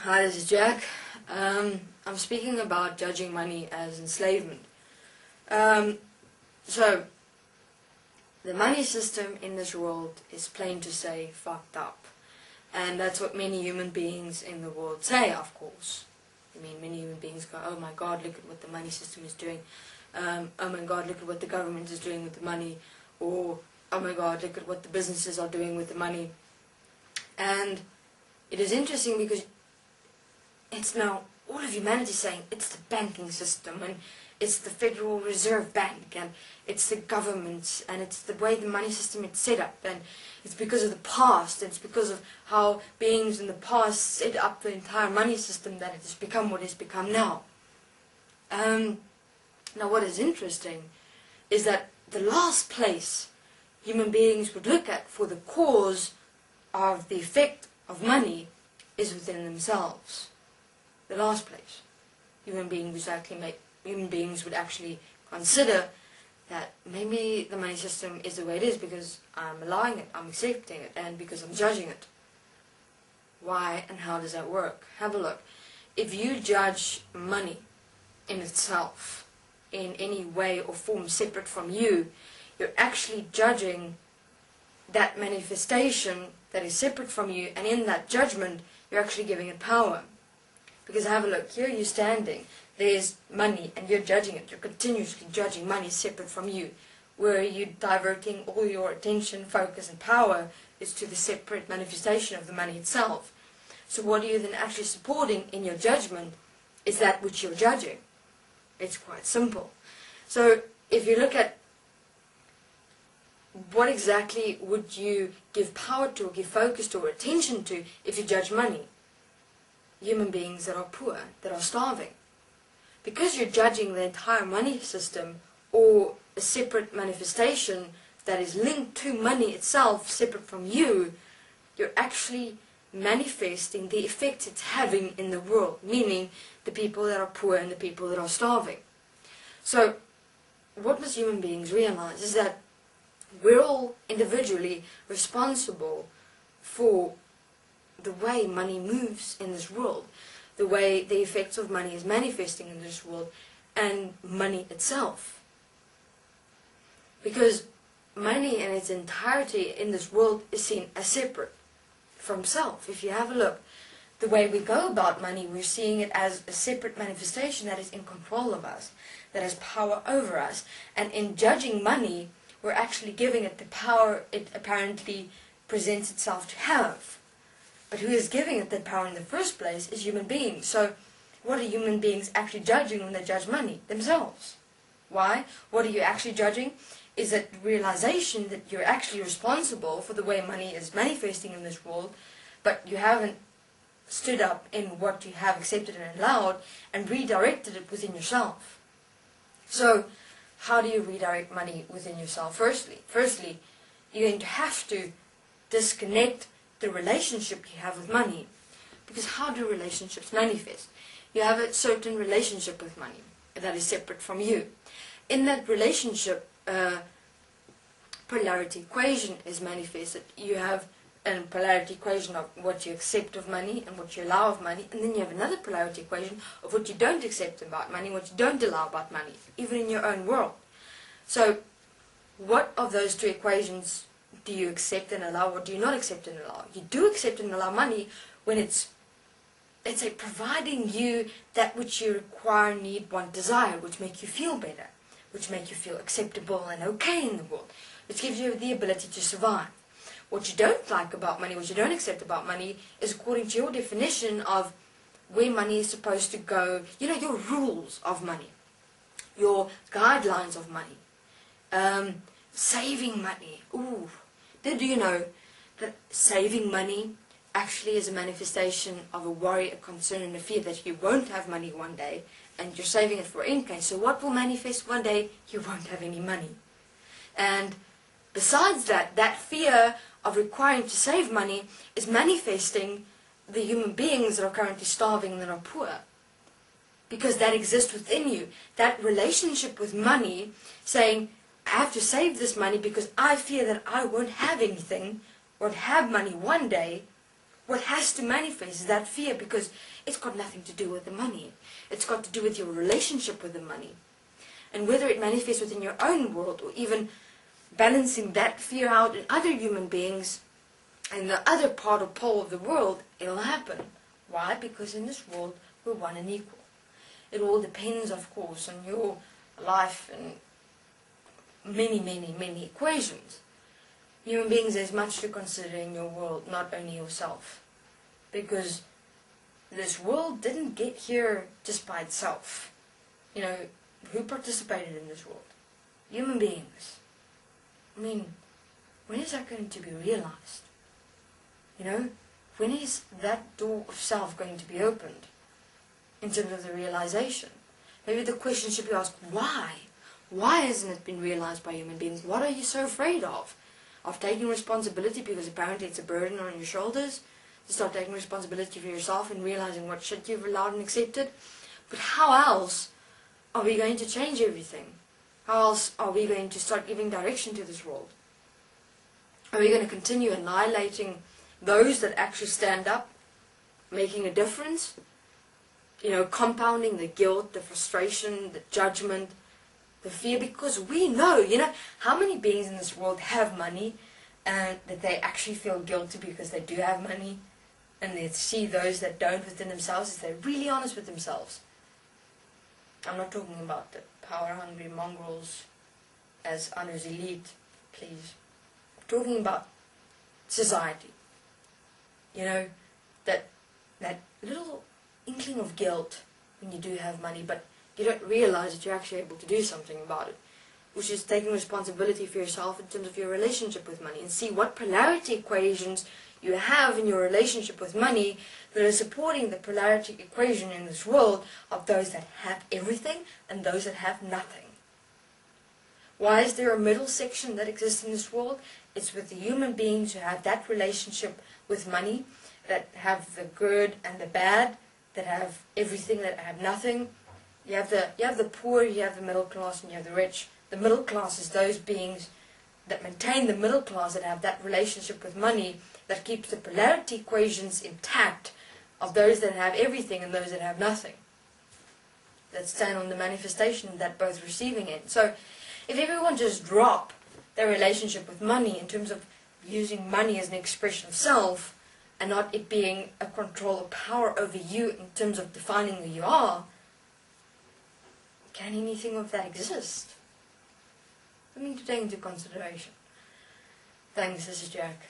Hi, this is Jack. I'm speaking about judging money as enslavement. So, the money system in this world is plain to say fucked up. And that's what many human beings in the world say, of course. I mean, many human beings go, oh my god, look at what the money system is doing. Oh my god, look at what the government is doing with the money. Or, oh my god, look at what the businesses are doing with the money. And it is interesting because it's now all of humanity saying it's the banking system and it's the Federal Reserve Bank and it's the governments and it's the way the money system is set up, and it's because of the past, it's because of how beings in the past set up the entire money system that it has become what it's become now. Now what is interesting is that the last place human beings would look at for the cause of the effect of money is within themselves. The last place human beings would actually consider that maybe the money system is the way it is because I'm allowing it, I'm accepting it, and because I'm judging it. Why and how does that work? Have a look. If you judge money in itself in any way or form separate from you, you're actually judging that manifestation that is separate from you, and in that judgment you're actually giving it power. Because have a look, here you're standing, there's money, and you're judging it. You're continuously judging money separate from you. Where you're diverting all your attention, focus, and power is to the separate manifestation of the money itself. So what are you then actually supporting in your judgment is that which you're judging. It's quite simple. So if you look at what exactly would you give power to, or give focus to, or attention to if you judge money? Human beings that are poor, that are starving. Because you're judging the entire money system or a separate manifestation that is linked to money itself, separate from you, you're actually manifesting the effect it's having in the world, meaning the people that are poor and the people that are starving. So, what must human beings realize is that we're all individually responsible for the way money moves in this world, the way the effects of money is manifesting in this world, and money itself. Because money in its entirety in this world is seen as separate from self. If you have a look, the way we go about money, we're seeing it as a separate manifestation that is in control of us, that has power over us. And in judging money, we're actually giving it the power it apparently presents itself to have. But who is giving it that power in the first place is human beings. So what are human beings actually judging when they judge money? Themselves. Why? What are you actually judging? Is that realization that you're actually responsible for the way money is manifesting in this world, but you haven't stood up in what you have accepted and allowed and redirected it within yourself. So how do you redirect money within yourself? Firstly, you're going to have to disconnect the relationship you have with money. Because how do relationships manifest? You have a certain relationship with money that is separate from you. In that relationship, polarity equation is manifested. You have a polarity equation of what you accept of money and what you allow of money, and then you have another polarity equation of what you don't accept about money, what you don't allow about money, even in your own world. So, what of those two equations do you accept and allow, or do you not accept and allow? You do accept and allow money when it's, let's say, providing you that which you require, need, want, desire, which make you feel better, which make you feel acceptable and okay in the world, which gives you the ability to survive. What you don't like about money, what you don't accept about money, is according to your definition of where money is supposed to go, your rules of money, your guidelines of money, saving money. Ooh. Do you know that saving money actually is a manifestation of a worry, a concern, and a fear that you won't have money one day, and you're saving it for in case. So what will manifest one day? You won't have any money. And besides that, that fear of requiring to save money is manifesting the human beings that are currently starving and that are poor. Because that exists within you. That relationship with money, saying, I have to save this money because I fear that I won't have anything, won't have money one day, what has to manifest is that fear, because it's got nothing to do with the money. It's got to do with your relationship with the money. And whether it manifests within your own world, or even balancing that fear out in other human beings in the other part or pole of the world, it'll happen. Why? Because in this world we're one and equal. It all depends, of course, on your life and many, many, many equations. Human beings, there's much to consider in your world, not only yourself. Because this world didn't get here just by itself. You know, who participated in this world? Human beings. I mean, when is that going to be realized? You know, when is that door of self going to be opened? In terms of the realization. Maybe the question should be asked, why? Why hasn't it been realized by human beings? What are you so afraid of? Of taking responsibility because apparently it's a burden on your shoulders? To start taking responsibility for yourself and realizing what shit you've allowed and accepted? But how else are we going to change everything? How else are we going to start giving direction to this world? Are we going to continue annihilating those that actually stand up, making a difference? You know, compounding the guilt, the frustration, the judgment, the fear, because we know, you know, how many beings in this world have money and that they actually feel guilty because they do have money, and they see those that don't within themselves if they're really honest with themselves. I'm not talking about the power-hungry mongrels as Anu's elite, please. I'm talking about society. You know, that little inkling of guilt when you do have money, but you don't realize that you're actually able to do something about it, which is taking responsibility for yourself in terms of your relationship with money, and see what polarity equations you have in your relationship with money that are supporting the polarity equation in this world of those that have everything and those that have nothing. Why is there a middle section that exists in this world? It's with the human beings who have that relationship with money, that have the good and the bad, that have everything, that have nothing. You have the poor, you have the middle class, and you have the rich. The middle class is those beings that maintain the middle class, that have that relationship with money, that keeps the polarity equations intact of those that have everything and those that have nothing. That stand on the manifestation of that both receiving it. So if everyone just drop their relationship with money in terms of using money as an expression of self, and not it being a control or power over you in terms of defining who you are, can anything of that exist? Something to take into consideration. Thanks, this is Jack.